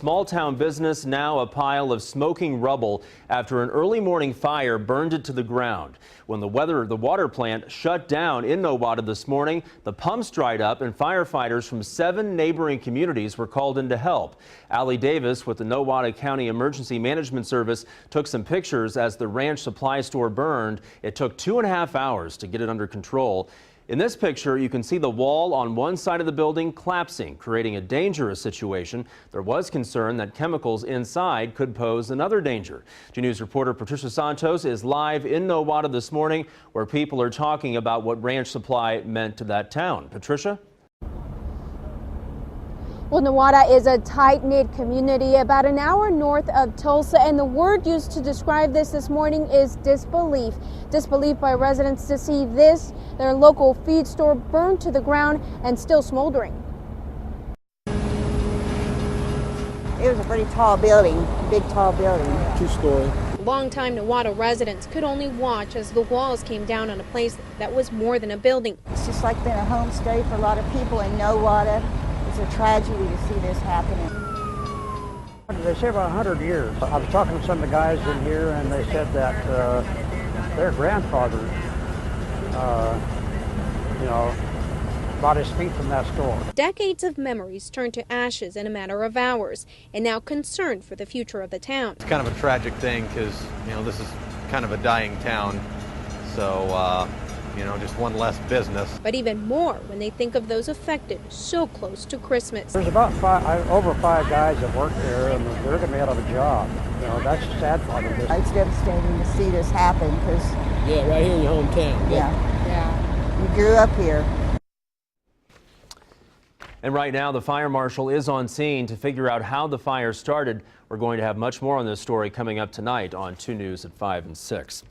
Small town business now a pile of smoking rubble after an early morning fire burned it to the ground. When the water plant shut down in Nowata this morning, the pumps dried up and firefighters from 7 neighboring communities were called in to help. Allie Davis with the Nowata County Emergency Management Service took some pictures as the ranch supply store burned. It took 2.5 hours to get it under control. In this picture, you can see the wall on one side of the building collapsing, creating a dangerous situation. There was concern that chemicals inside could pose another danger. G News reporter Patricia Santos is live in Nowata this morning, where people are talking about what ranch supply meant to that town. Patricia? Well, Nowata is a tight-knit community about an hour north of Tulsa, and the word used to describe this morning is disbelief. Disbelief by residents to see their local feed store burned to the ground and still smoldering. It was a pretty tall building, big tall building. 2-story. Longtime Nowata residents could only watch as the walls came down on a place that was more than a building. It's just like been a homestay for a lot of people in Nowata. It's a tragedy to see this happening. They say about 100 years. I was talking to some of the guys in here, and they said that their grandfather, bought his feet from that store. Decades of memories turned to ashes in a matter of hours, and now concern for the future of the town. It's kind of a tragic thing because, this is kind of a dying town. So, just one less business. But even more when they think of those affected so close to Christmas. There's about over 5 guys that work there, and they're going to be out of a job. That's the sad part of this. It's devastating to see this happen because... Yeah, right here in your hometown. Yeah. You grew up here. And right now, the fire marshal is on scene to figure out how the fire started. We're going to have much more on this story coming up tonight on 2 News at 5 and 6.